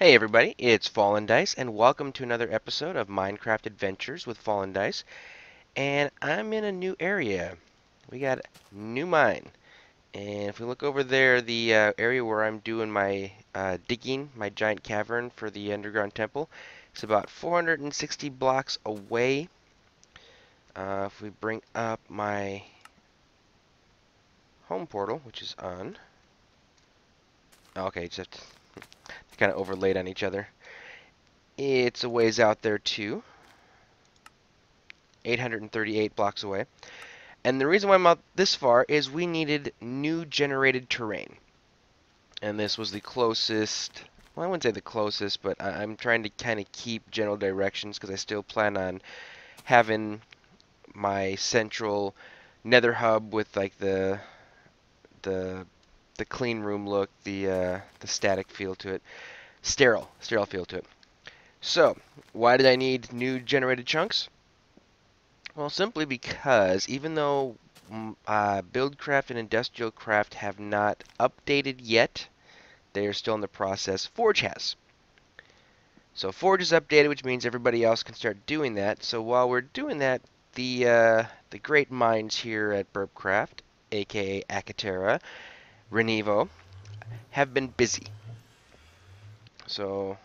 Hey everybody, it's FallenDice, and welcome to another episode of Minecraft Adventures with FallenDice. And I'm in a new area. We got a new mine. And if we look over there, the area where I'm doing my digging, my giant cavern for the underground temple, it's about 460 blocks away. If we bring up my home portal, which is on. Okay, just kind of overlaid on each other. It's a ways out there too. 838 blocks away. And the reason why I'm out this far is we needed new generated terrain. And this was the closest, well, I wouldn't say the closest, but I'm trying to kind of keep general directions because I still plan on having my central nether hub with like the the clean room look, the static feel to it, sterile feel to it. So, why did I need new generated chunks? Well, simply because even though BuildCraft and Industrial Craft have not updated yet, they are still in the process. Forge has. So Forge is updated, which means everybody else can start doing that. So while we're doing that, the great minds here at BurpCraft, aka Acatera, RenEvo, have been busy. So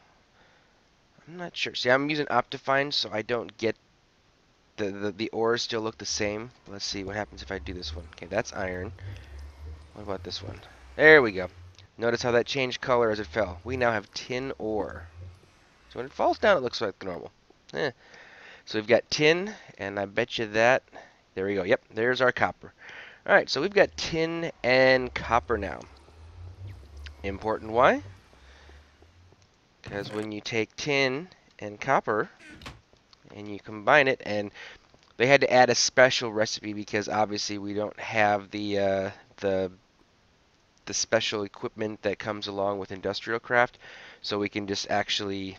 I'm not sure. See, I'm using Optifine, so I don't get the ores still look the same. Let's see what happens if I do this one. Okay, that's iron. What about this one? There we go. Notice how that changed color as it fell. We now have tin ore. So when it falls down, it looks like normal. Eh. So we've got tin, and I bet you that. There we go. Yep, there's our copper. All right, so we've got tin and copper now. Important why? Because when you take tin and copper and you combine it, and they had to add a special recipe because obviously we don't have the special equipment that comes along with industrial craft, so we can just actually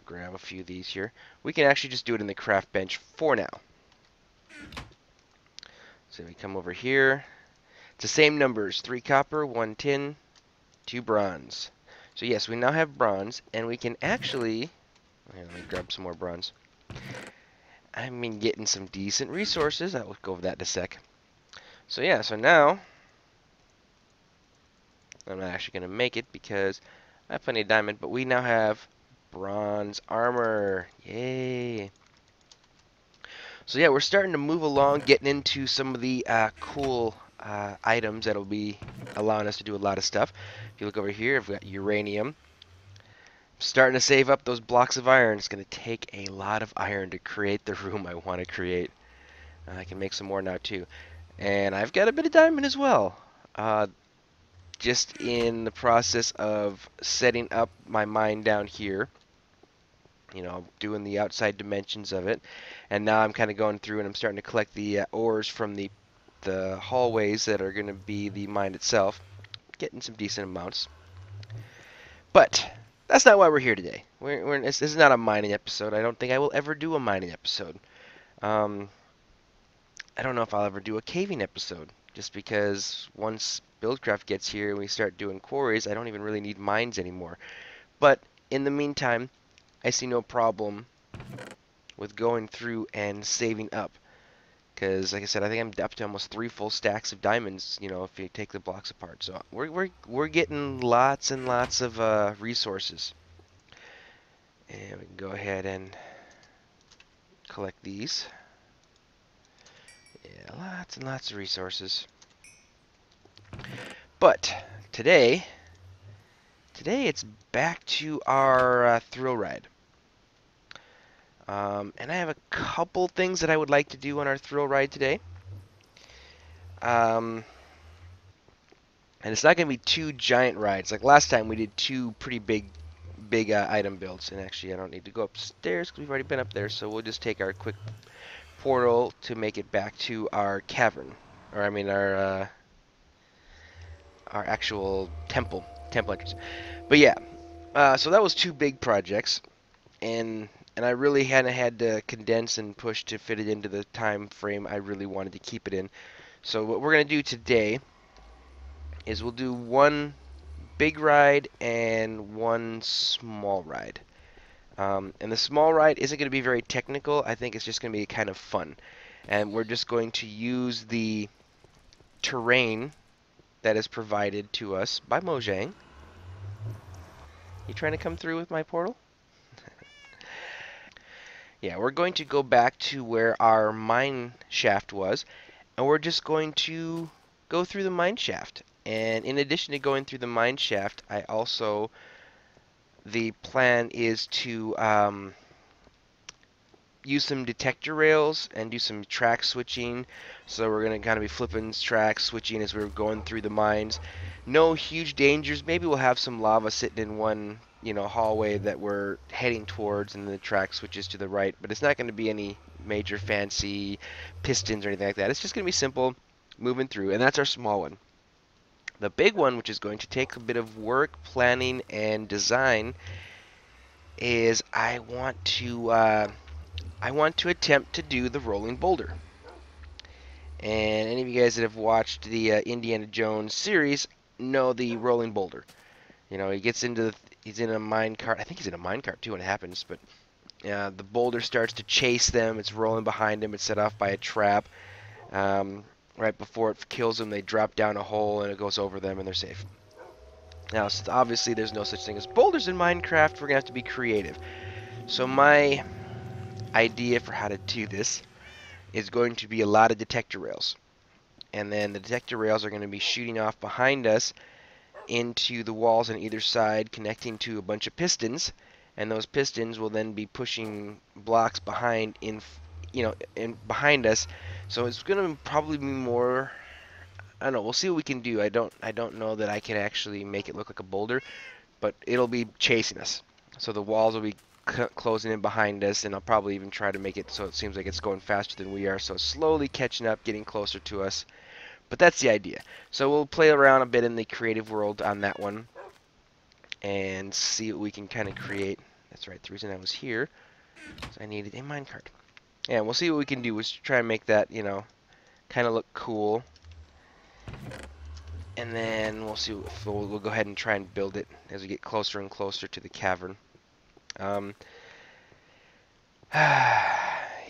grab a few of these here. We can actually just do it in the CraftBench for now. So we come over here. It's the same numbers: 3 copper, 1 tin, 2 bronze. So yes, we now have bronze, and we can actually. Here, let me grab some more bronze. I mean, getting some decent resources. I will go over that in a sec. So yeah, so now I'm not actually going to make it because I have plenty of diamond, but we now have bronze armor. Yay. So yeah, we're starting to move along, getting into some of the cool items that'll be allowing us to do a lot of stuff. If you look over here, I've got uranium. I'm starting to save up those blocks of iron. It's going to take a lot of iron to create the room I want to create. I can make some more now too. And I've got a bit of diamond as well. Just in the process of setting up my mine down here. You know, doing the outside dimensions of it. And now I'm kind of going through and I'm starting to collect the ores from the hallways that are going to be the mine itself. Getting some decent amounts. But that's not why we're here today. This is not a mining episode. I don't think I will ever do a mining episode. I don't know if I'll ever do a caving episode. Just because once BuildCraft gets here and we start doing quarries, I don't even really need mines anymore. But in the meantime, I see no problem with going through and saving up. Because, like I said, I think I'm up to almost 3 full stacks of diamonds, you know, if you take the blocks apart. So we're getting lots and lots of resources. And we can go ahead and collect these. Yeah, lots and lots of resources. But today it's back to our thrill ride. And I have a couple things that I would like to do on our thrill ride today. And it's not going to be 2 giant rides. Like last time we did 2 pretty big item builds. And actually I don't need to go upstairs because we've already been up there. So we'll just take our quick portal to make it back to our cavern. Or I mean our actual temple entrance. But yeah, so that was 2 big projects. And I really hadn't had to condense and push to fit it into the time frame I really wanted to keep it in. So what we're going to do today is we'll do 1 big ride and one small ride. And the small ride isn't going to be very technical. I think it's just going to be kind of fun. And we're just going to use the terrain that is provided to us by Mojang. You trying to come through with my portal? Yeah, we're going to go back to where our mine shaft was, and we're just going to go through the mine shaft. And in addition to going through the mine shaft, the plan is to use some detector rails and do some track switching. So we're going to kind of be flipping track switching as we're going through the mines. No huge dangers. Maybe we'll have some lava sitting in one, hallway that we're heading towards, and the track switches to the right. But it's not going to be any major fancy pistons or anything like that. It's just going to be simple moving through, and that's our small one. The big one, which is going to take a bit of work, planning, and design, is I want to attempt to do the rolling boulder. And any of you guys that have watched the Indiana Jones series know the rolling boulder. He gets he's in a mine cart. I think he's in a mine cart too when it happens. But the boulder starts to chase them. It's rolling behind him. It's set off by a trap. Right before it kills them, they drop down a hole and it goes over them and they're safe. Now, obviously, there's no such thing as boulders in Minecraft. We're gonna have to be creative. So my idea for how to do this is going to be a lot of detector rails. And then the detector rails are going to be shooting off behind us into the walls on either side, connecting to a bunch of pistons. And those pistons will then be pushing blocks behind behind us. So it's going to probably be more. I don't know. We'll see what we can do. I don't know that I can actually make it look like a boulder, but it'll be chasing us. So the walls will be closing in behind us, and I'll probably even try to make it so it seems like it's going faster than we are, so slowly catching up, getting closer to us. But that's the idea. So we'll play around a bit in the creative world on that one and see what we can kind of create. That's right, the reason I was here is I needed a minecart. And we'll see what we can do. We'll try and make that, kind of look cool. And then we'll see if we'll go ahead and try and build it as we get closer and closer to the cavern.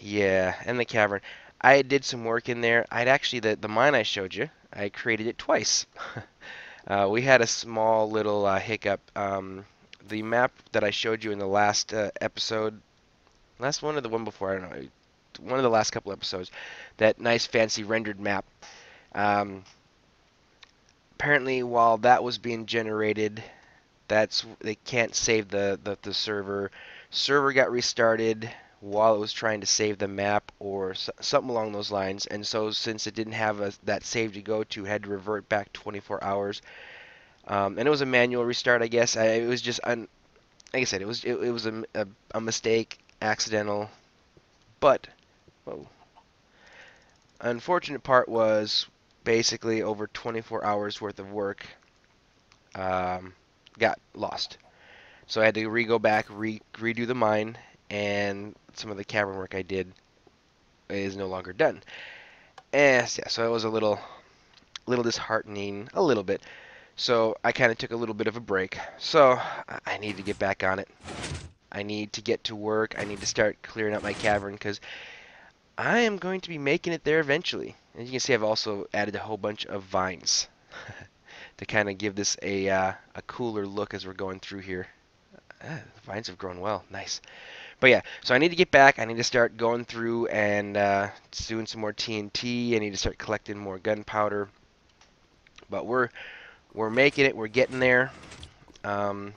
Yeah, and the cavern. I did some work in there. I'd actually, the mine I showed you, I created it twice. We had a small little hiccup. The map that I showed you in the last episode, last one or the one before, I don't know, one of the last couple episodes, that nice fancy rendered map. Apparently, while that was being generated, they can't save the server. Server got restarted while it was trying to save the map or something along those lines, and so since it didn't have that save to go to, had to revert back 24 hours. And it was a manual restart, I guess. It was just like I said, it was a mistake, accidental. But whoa, unfortunate part was basically over 24 hours worth of work got lost. So I had to go back, redo the mine, and some of the cavern work I did is no longer done. And yeah, so it was a little disheartening, a little bit. So I kind of took a little bit of a break. So I need to get back on it. I need to get to work. I need to start clearing out my cavern because I am going to be making it there eventually. As you can see, I've also added a whole bunch of vines to kind of give this a cooler look as we're going through here. The vines have grown well. Nice. But yeah, so I need to get back. I need to start going through and doing some more TNT. I need to start collecting more gunpowder. But we're making it. We're getting there. And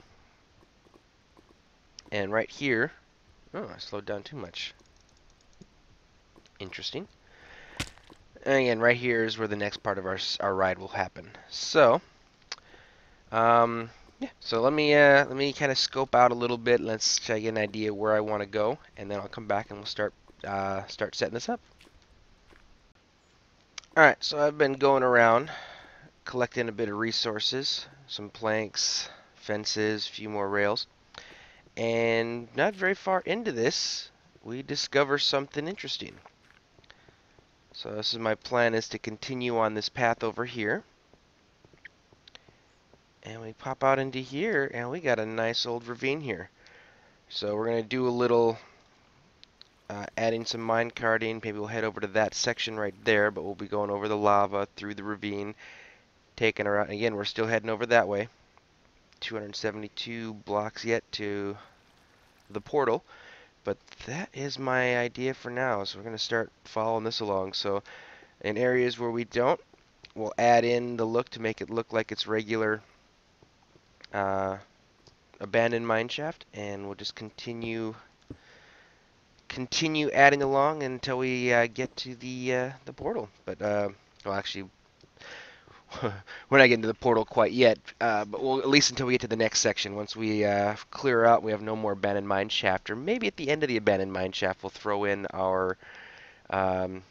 right here, oh, I slowed down too much. Interesting. And again, right here is where the next part of our ride will happen. So, yeah. So let me kind of scope out a little bit. Let's try to get an idea where I want to go, and then I'll come back and we'll start setting this up. All right. So I've been going around collecting a bit of resources, some planks, fences, a few more rails, and not very far into this, we discover something interesting. So this is my plan, is to continue on this path over here. And we pop out into here, and we got a nice old ravine here. So we're going to do a little adding some mine carting. Maybe we'll head over to that section right there, but we'll be going over the lava, through the ravine, taking her out. Again, we're still heading over that way. 272 blocks yet to the portal. But that is my idea for now. So we're going to start following this along. So in areas where we don't, we'll add in the look to make it look like it's regular abandoned mine shaft, and we'll just continue adding along until we get to the portal. But well, actually, we're not getting to the portal quite yet. But we'll at least until we get to the next section. Once we clear out, we have no more abandoned mine shaft, or maybe at the end of the abandoned mine shaft, we'll throw in um,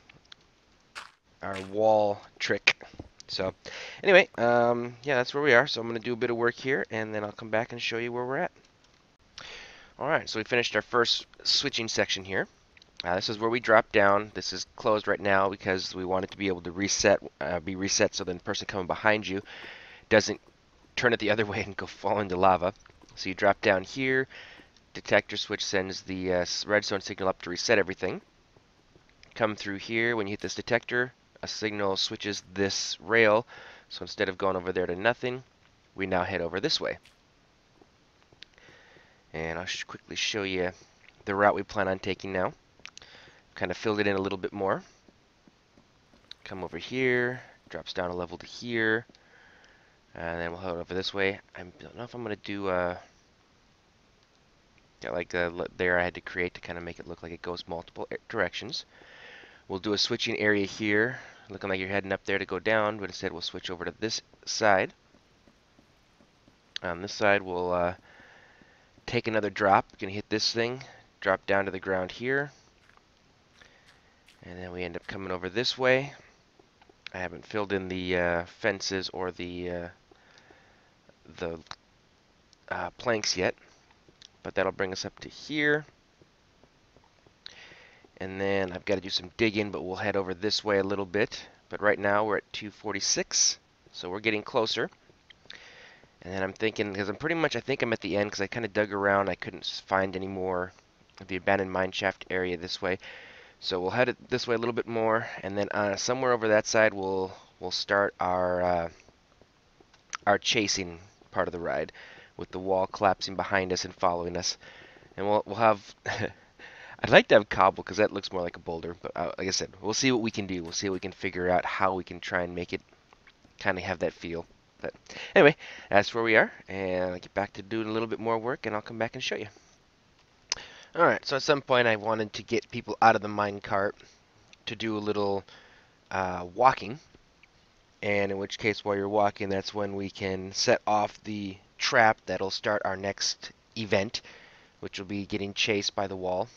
our wall trick. So anyway, yeah, that's where we are. So I'm going to do a bit of work here, and then I'll come back and show you where we're at. Alright, so we finished our first switching section here. This is where we drop down. This is closed right now because we want it to be able to reset, be reset so then the person coming behind you doesn't turn it the other way and go fall into lava. So you drop down here, detector switch sends the redstone signal up to reset everything. Come through here, when you hit this detector, a signal switches this rail, so instead of going over there to nothing, we now head over this way. And I'll quickly show you the route we plan on taking now. Kind of filled it in a little bit more. Come over here, drops down a level to here, and then we'll head over this way. I don't know if I'm going to do got like there I had to create to kind of make it look like it goes multiple directions. We'll do a switching area here, looking like you're heading up there to go down, but instead we'll switch over to this side. On this side we'll take another drop. We're going to hit this thing, drop down to the ground here, and then we end up coming over this way. I haven't filled in the fences or the planks yet, but that'll bring us up to here. And then I've got to do some digging, but we'll head over this way a little bit. But right now we're at 246, so we're getting closer. And then I'm thinking, because I think I'm at the end, because I kind of dug around, I couldn't find any more of the abandoned mine shaft area this way. So we'll head it this way a little bit more, and then somewhere over that side we'll start our chasing part of the ride, with the wall collapsing behind us and following us. And we'll have I'd like to have cobble because that looks more like a boulder, but like I said, we'll see what we can do. We'll see what we can figure out, how we can try and make it kind of have that feel. But anyway, that's where we are, and I'll get back to doing a little bit more work, and I'll come back and show you. Alright, so at some point I wanted to get people out of the minecart to do a little walking, and in which case while you're walking, that's when we can set off the trap that'll start our next event, which will be getting chased by the wall.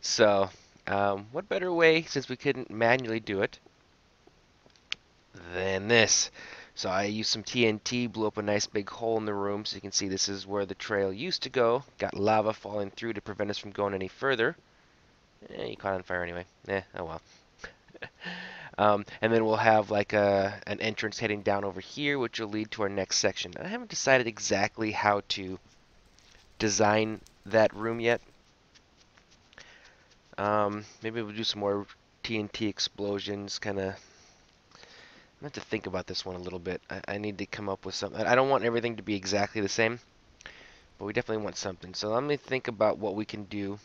So, what better way, since we couldn't manually do it, than this? So I used some TNT, blew up a nice big hole in the room, so you can see this is where the trail used to go. Got lava falling through to prevent us from going any further. You caught on fire anyway. Oh well. And then we'll have like an entrance heading down over here, which will lead to our next section. I haven't decided exactly how to design that room yet. Maybe we'll do some more TNT explosions, kind of. I have to think about this one a little bit. I need to come up with something. I don't want everything to be exactly the same, but we definitely want something. So let me think about what we can do.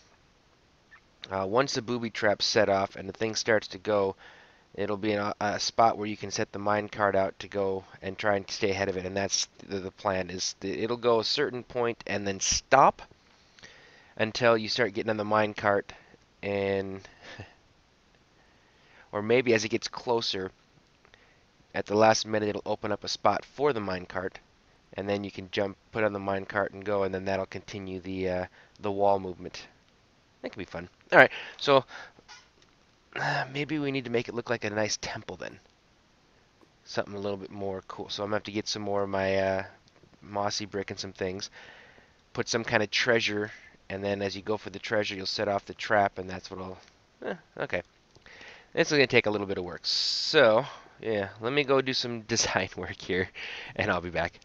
Once the booby trap's set off and the thing starts to go, it'll be in a spot where you can set the minecart out to go and try and stay ahead of it. And that's the plan. It'll go a certain point and then stop until you start getting on the minecart, and or maybe as it gets closer, at the last minute it'll open up a spot for the minecart, and then you can jump, put on the minecart and go, and then that'll continue the wall movement. That could be fun. Alright, so maybe we need to make it look like a nice temple then. Something a little bit more cool. So I'm going to have to get some more of my mossy brick and some things. Put some kind of treasure, and then as you go for the treasure, you'll set off the trap, and that's what'll... okay. This is going to take a little bit of work. So, Yeah, let me go do some design work here, and I'll be back.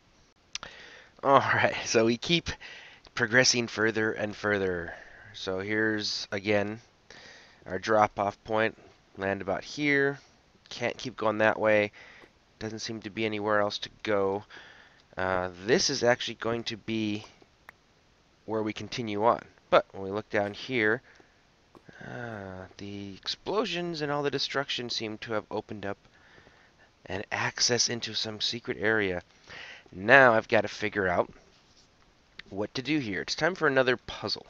Alright, so we keep progressing further and further. So here's, again, our drop-off point. Land about here. Can't keep going that way. Doesn't seem to be anywhere else to go. This is actually going to be where we continue on. But when we look down here, the explosions and all the destruction seem to have opened up an access into some secret area. Now I've got to figure out what to do here. It's time for another puzzle.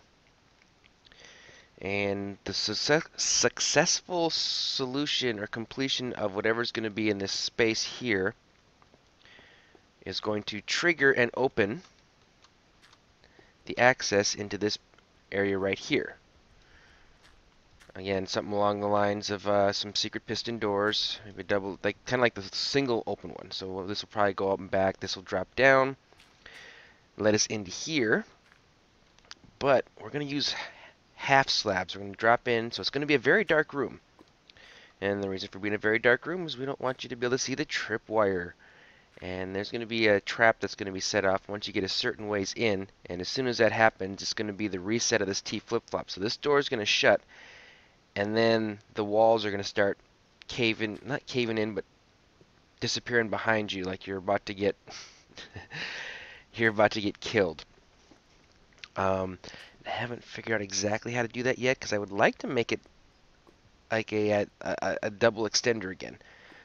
And the successful solution or completion of whatever's going to be in this space here is going to trigger and open the access into this area right here. Again, something along the lines of some secret piston doors, maybe double, like kind of like the single open one. So this will probably go up and back. This will drop down, let us into here. But we're going to use half slabs. We're going to drop in, so it's going to be a very dark room. And the reason for being a very dark room is we don't want you to be able to see the tripwire. And there's going to be a trap that's going to be set off once you get a certain ways in. And as soon as that happens, it's going to be the reset of this T flip-flop. So this door is going to shut. And then the walls are going to start caving, not caving in, but disappearing behind you, like you're about to get, you're about to get killed. I haven't figured out exactly how to do that yet, because I would like to make it like a double extender again.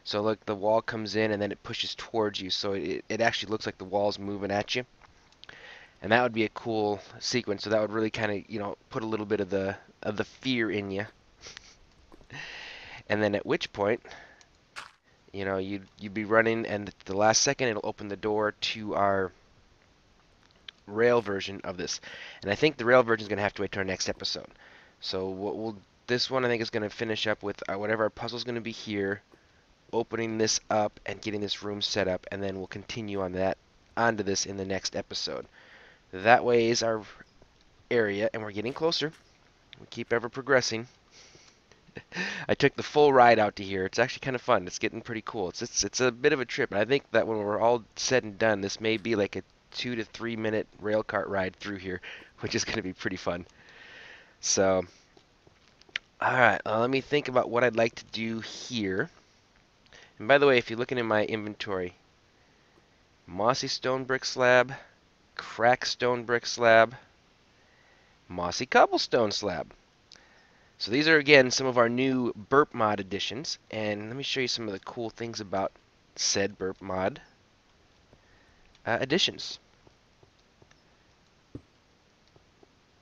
So look, the wall comes in and then it pushes towards you, so it actually looks like the wall's moving at you. And that would be a cool sequence. So that would really kind of, you know, put a little bit of the fear in you. And then at which point, you know, you'd be running, and at the last second it'll open the door to our rail version of this. And I think the rail version is going to have to wait till our next episode. So this one I think is going to finish up with whatever our puzzle is going to be here, opening this up and getting this room set up, and then we'll continue onto this in the next episode. That way is our area, and we're getting closer. We keep ever progressing. I took the full ride out to here. It's actually kind of fun. It's getting pretty cool. It's a bit of a trip, and I think that when we're all said and done, this may be like a 2 to 3 minute rail cart ride through here, which is going to be pretty fun. So, alright, let me think about what I'd like to do here. And by the way, if you're looking in my inventory, mossy stone brick slab, cracked stone brick slab, mossy cobblestone slab. So these are, again, some of our new Burpmod additions, and let me show you some of the cool things about said Burpmod additions.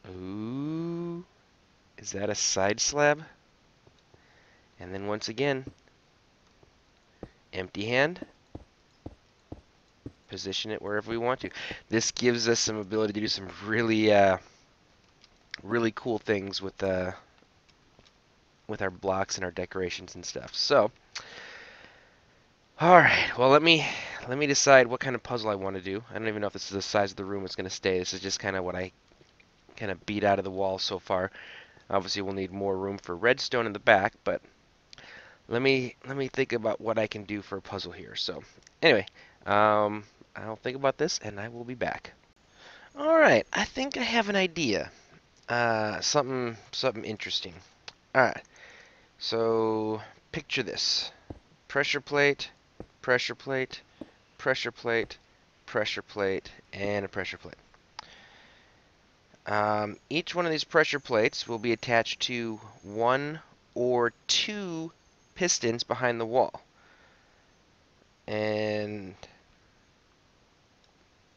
Ooh, is that a side slab? And then once again, empty hand. Position it wherever we want to. This gives us some ability to do some really, really cool things with our blocks and our decorations and stuff. So, all right. Well, let me decide what kind of puzzle I want to do. I don't even know if this is the size of the room it's going to stay. This is just kind of what I kind of beat out of the wall so far. Obviously, we'll need more room for redstone in the back, but let me think about what I can do for a puzzle here. So, anyway, I'll think about this, and I will be back. All right. I think I have an idea. Something interesting. All right. So picture this: pressure plate, pressure plate, pressure plate, pressure plate, and a pressure plate. Each one of these pressure plates will be attached to 1 or 2 pistons behind the wall. And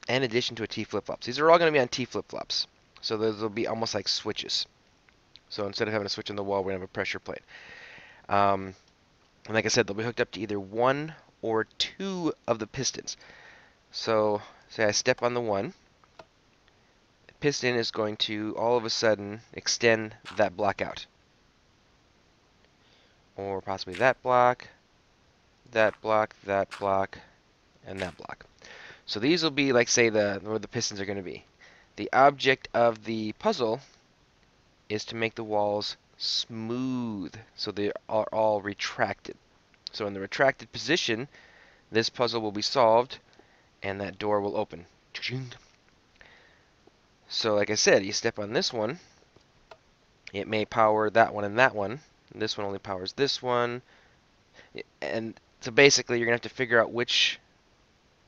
in addition to a T flip-flops. These are all going to be on T flip-flops. So those will be almost like switches. So instead of having a switch on the wall, we're going to have a pressure plate. And like I said, they'll be hooked up to either 1 or 2 of the pistons. So say I step on the 1. The piston is going to all of a sudden extend that block out. Or possibly that block, that block, that block, and that block. So these will be, like, say, where the pistons are going to be. The object of the puzzle is to make the walls smooth, so they are all retracted. So in the retracted position, this puzzle will be solved, and that door will open. So like I said, you step on this one, it may power that one and that one. This one only powers this one. And so basically, you're going to have to figure out which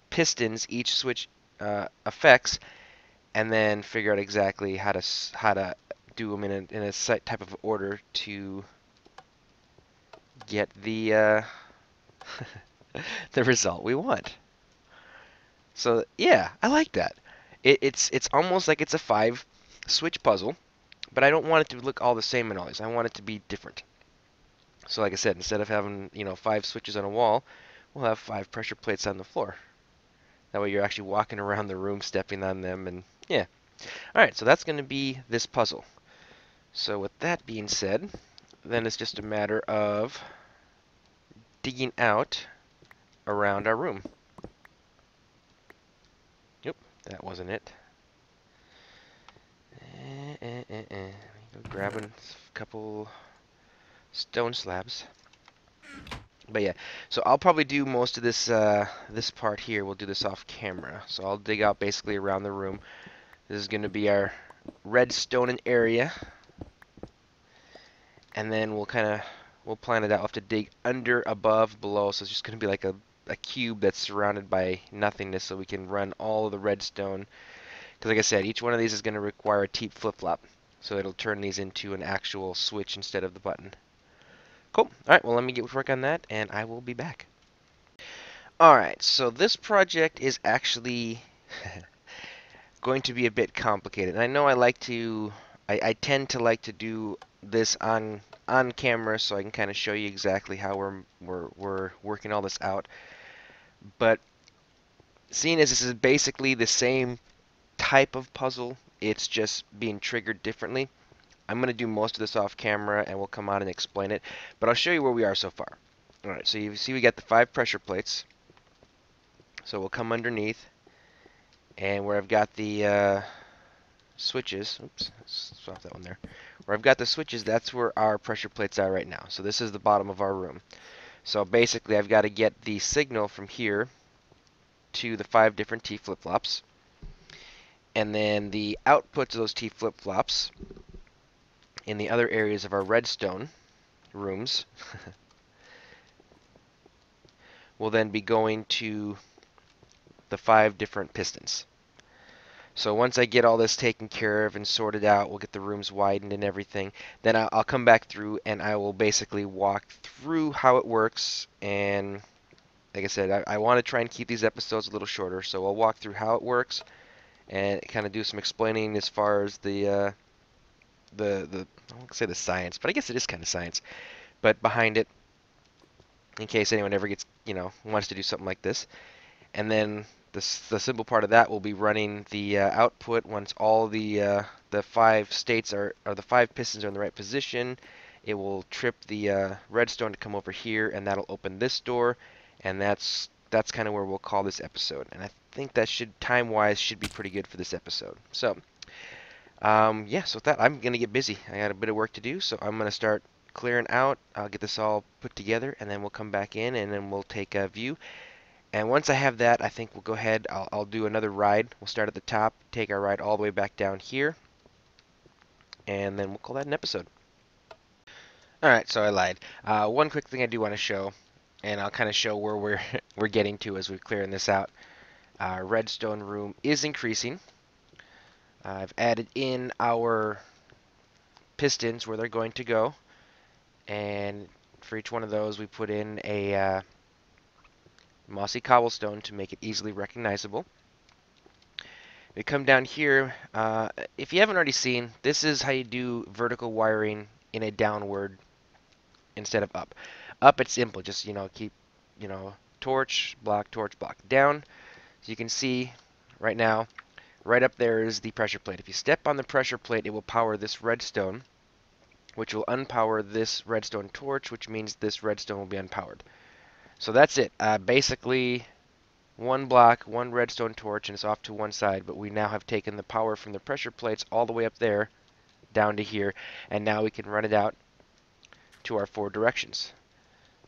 pistons each switch affects, and then figure out exactly how to do them in a set type of order to get the the result we want. So yeah, I like that. It's almost like it's a 5-switch puzzle, but I don't want it to look all the same in all these. I want it to be different. So like I said, instead of having 5 switches on a wall, we'll have 5 pressure plates on the floor. That way you're actually walking around the room, stepping on them, and yeah. All right, so that's going to be this puzzle. So with that being said, then it's just a matter of digging out around our room. Yep, that wasn't it. Grabbing a couple stone slabs. But yeah, so I'll probably do most of this this part here. We'll do this off camera. So I'll dig out basically around the room. This is going to be our redstone area, and then we'll plan it out. We'll have to dig under, above, below. So it's just going to be like a cube that's surrounded by nothingness, so we can run all of the redstone. Because like I said, each one of these is going to require a teep flip-flop, so it'll turn these into an actual switch instead of the button. Cool. Alright, well let me get to work on that, and I will be back. Alright, so this project is actually going to be a bit complicated. And I know I tend to like to do this on camera, so I can kind of show you exactly how we're working all this out. But seeing as this is basically the same type of puzzle, it's just being triggered differently. I'm going to do most of this off camera, and we'll come on and explain it. But I'll show you where we are so far. Alright, so you see we got the 5 pressure plates. So we'll come underneath, and where I've got the switches, oops, let's swap that one there. Where I've got the switches, that's where our pressure plates are right now. So this is the bottom of our room. So basically I've got to get the signal from here to the 5 different T flip-flops. And then the output to those T flip-flops in the other areas of our redstone rooms will then be going to the 5 different pistons. So once I get all this taken care of and sorted out, we'll get the rooms widened and everything, then I'll come back through and I will basically walk through how it works. And like I said, I want to try and keep these episodes a little shorter, so I'll walk through how it works and kind of do some explaining as far as the I won't say the science, but I guess it is kind of science, but behind it, in case anyone ever gets, wants to do something like this. And then the simple part of that will be running the output once all the 5 states or the 5 pistons are in the right position. It will trip the redstone to come over here, and that'll open this door, and that's kind of where we'll call this episode. And I think that time-wise should be pretty good for this episode. So yeah, so with that, I'm gonna get busy. I got a bit of work to do, so I'm gonna start clearing out. I'll get this all put together, and then we'll come back in, and then we'll take a view. And once I have that, I think we'll go ahead, I'll do another ride. We'll start at the top, take our ride all the way back down here, and then we'll call that an episode. Alright, so I lied. One quick thing I do want to show, and I'll kind of show where we're getting to as we're clearing this out. Our redstone room is increasing. I've added in our pistons where they're going to go, and for each one of those we put in a mossy cobblestone to make it easily recognizable. We come down here, if you haven't already seen, this is how you do vertical wiring in a downward instead of up. Up it's simple, just keep torch, block, down. So you can see right now, right up there is the pressure plate. If you step on the pressure plate, it will power this redstone, which will unpower this redstone torch, which means this redstone will be unpowered. So that's it. Basically, one block, one redstone torch, and it's off to one side. But we now have taken the power from the pressure plates all the way up there, down to here, and now we can run it out to our 4 directions.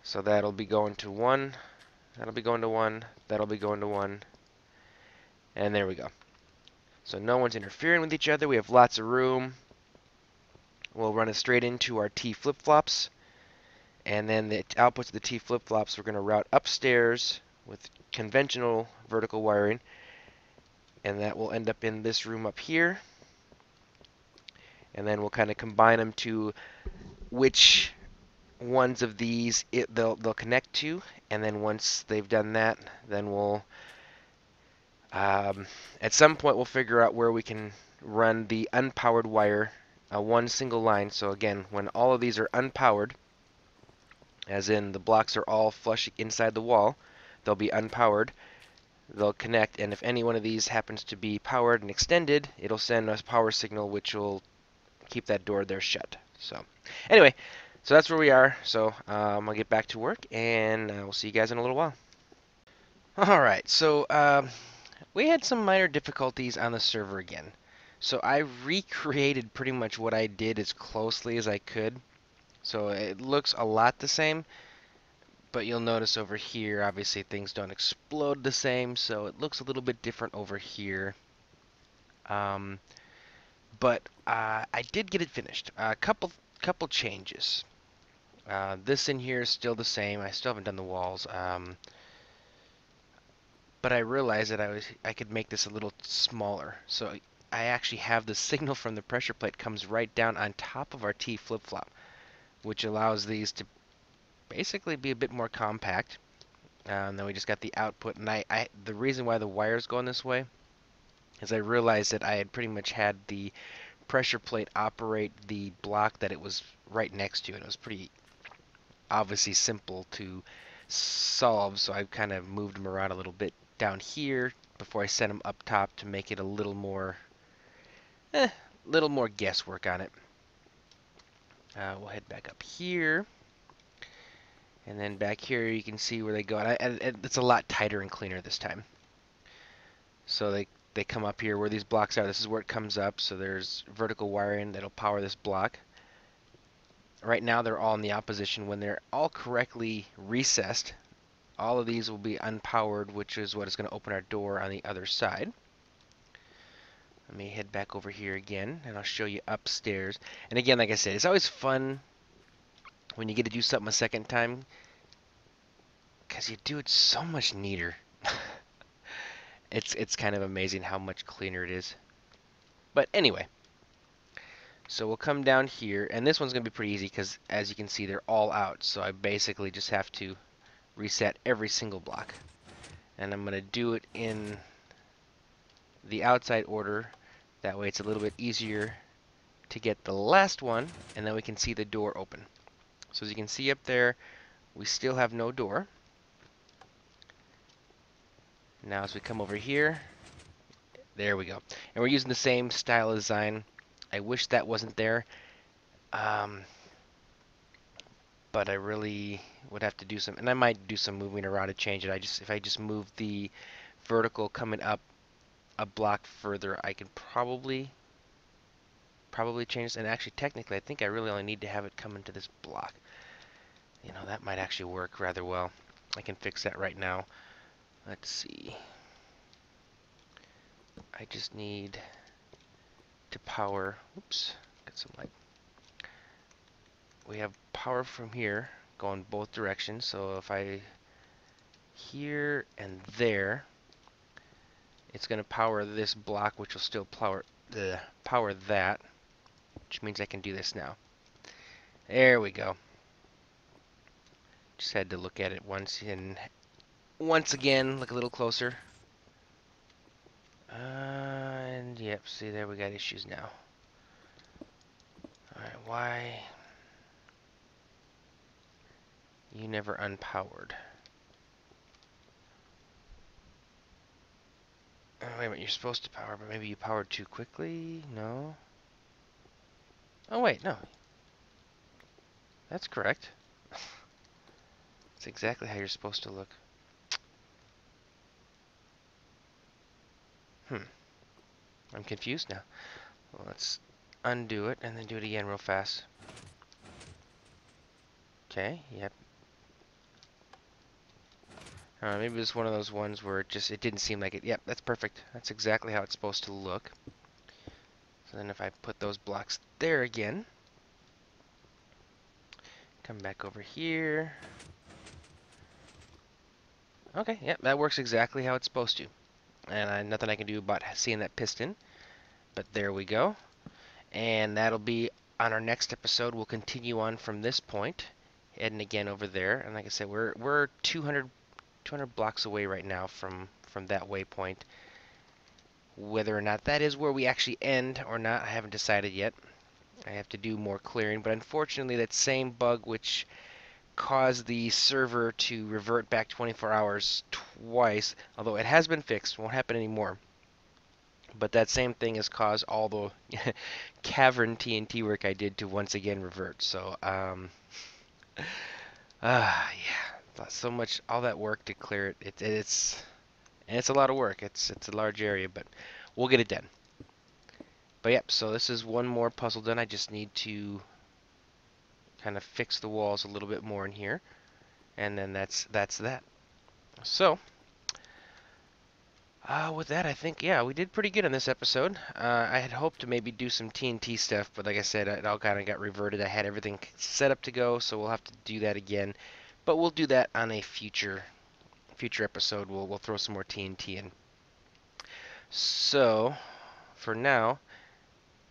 So that'll be going to 1, that'll be going to 1, that'll be going to 1, and there we go. So no one's interfering with each other. We have lots of room. We'll run it straight into our T flip-flops, and then the outputs of the T flip-flops we're going to route upstairs with conventional vertical wiring, and that will end up in this room up here. And then we'll kind of combine them to which ones of these they'll connect to, and then once they've done that, then we'll at some point we'll figure out where we can run the unpowered wire, one single line. So again, when all of these are unpowered, as in the blocks are all flush inside the wall, they'll be unpowered. They'll connect, and if any one of these happens to be powered and extended, it'll send us power signal, which will keep that door there shut. So anyway, so that's where we are. So I'll get back to work, and we'll see you guys in a little while. Alright, so we had some minor difficulties on the server again. So I recreated pretty much what I did as closely as I could. So it looks a lot the same, but you'll notice over here, obviously things don't explode the same, so it looks a little bit different over here. But I did get it finished. A couple changes. This in here is still the same. I still haven't done the walls. But I realized that I could make this a little smaller. So I actually have the signal from the pressure plate comes right down on top of our T flip-flop, which allows these to basically be a bit more compact. And then we just got the output. And the reason why the wire's going this way is I realized that I had pretty much had the pressure plate operate the block that it was right next to. And it was pretty obviously simple to solve, so I kind of moved them around a little bit down here before I set them up top to make it a little more guesswork on it. We'll head back up here, and then back here you can see where they go, and it's a lot tighter and cleaner this time. So they come up here where these blocks are. This is where it comes up, so there's vertical wiring that'll power this block. Right now they're all in the opposition. When they're all correctly recessed, all of these will be unpowered, which is what is going to open our door on the other side. Let me head back over here again, and I'll show you upstairs. And again, like I said, it's always fun when you get to do something a second time, because you do it so much neater. It's kind of amazing how much cleaner it is. But anyway, so we'll come down here, and this one's going to be pretty easy because, as you can see, they're all out. So I basically just have to reset every single block. And I'm going to do it in the outside order. That way it's a little bit easier to get the last one, and then we can see the door open. So as you can see up there, we still have no door. Now as we come over here, there we go. And we're using the same style of design. I wish that wasn't there. But I really would have to do some, and I might do some moving around to change it. If I just move the vertical coming up a block further, I can probably change this. And actually, technically, I think I really only need to have it come into this block. You know, that might actually work rather well. I can fix that right now. Let's see. I just need to power. Oops, get some light. We have power from here going both directions. So if I here and there, it's going to power this block, which will still power that, which means I can do this now. There we go. Just had to look at it once, and once again, look a little closer. And yep, see there, we got issues now. Alright, why? You never unpowered. Oh, wait a minute, you're supposed to power, but maybe you powered too quickly? No? Oh wait, no. That's correct. That's exactly how you're supposed to look. I'm confused now. Well, let's undo it and then do it again real fast. Okay, yep. Maybe it was one of those ones where it didn't seem like it. Yep, that's perfect. That's exactly how it's supposed to look. So then if I put those blocks there again, come back over here. Okay, yep, that works exactly how it's supposed to. And nothing I can do about seeing that piston. But there we go. And that'll be on our next episode. We'll continue on from this point, heading again over there. And like I said, we're 200 blocks away right now from that waypoint. Whether or not that is where we actually end or not, I haven't decided yet. I have to do more clearing, but unfortunately that same bug which caused the server to revert back 24 hours twice, although it has been fixed, won't happen anymore. But that same thing has caused all the cavern TNT work I did to once again revert. So, yeah, so much, all that work to clear it. It's a lot of work. It's a large area, but we'll get it done. But yep, so this is one more puzzle done. I just need to kind of fix the walls a little bit more in here, and then that's that. So, with that, I think, yeah, we did pretty good on this episode. I had hoped to maybe do some TNT stuff, but like I said, it all kind of got reverted. I had everything set up to go, so we'll have to do that again. But we'll do that on a future episode. We'll throw some more TNT in. So, for now,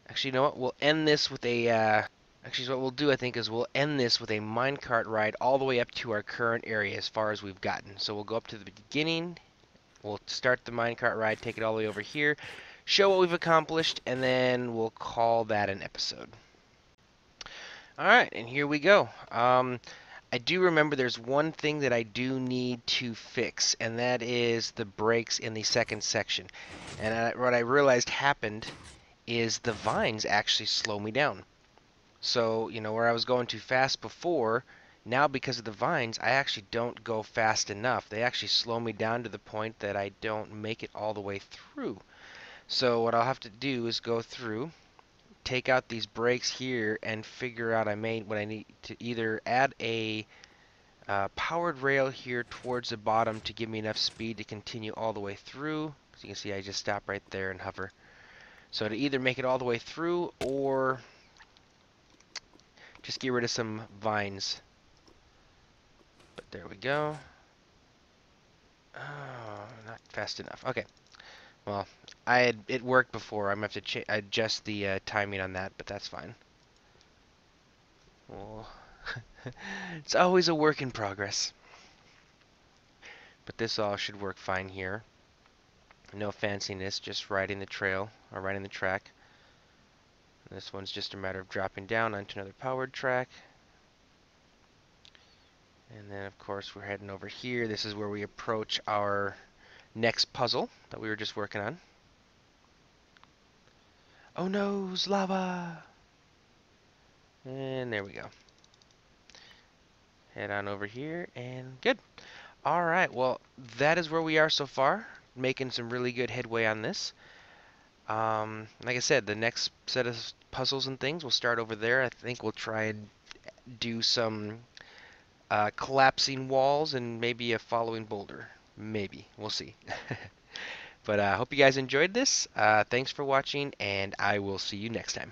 actually, you know what? We'll end this with a. Actually, what we'll do, I think, is we'll end this with a minecart ride all the way up to our current area as far as we've gotten. So we'll go up to the beginning. We'll start the minecart ride, take it all the way over here, show what we've accomplished, and then we'll call that an episode. Alright, and here we go. I do remember there's one thing that I do need to fix, and that is the brakes in the second section. And what I realized happened is the vines actually slow me down. So, you know, where I was going too fast before, now because of the vines, I actually don't go fast enough. They actually slow me down to the point that I don't make it all the way through. So what I'll have to do is go through, take out these brakes here, and figure out what I need to either add a powered rail here towards the bottom to give me enough speed to continue all the way through. As you can see, I just stop right there and hover. So to either make it all the way through or just get rid of some vines. But there we go. Oh, not fast enough. Okay. Well, it worked before. I'm gonna have to adjust the timing on that, but that's fine. Well, it's always a work in progress. But this all should work fine here. No fanciness, just riding the trail or riding the track. And this one's just a matter of dropping down onto another powered track. And then, of course, we're heading over here. This is where we approach our next puzzle that we were just working on. Oh no, it's lava! And there we go. Head on over here, and good. Alright, well, that is where we are so far. Making some really good headway on this. Like I said, the next set of puzzles and things will start over there. I think we'll try and do some collapsing walls and maybe a following boulder. Maybe. We'll see. But I hope you guys enjoyed this. Thanks for watching, and I will see you next time.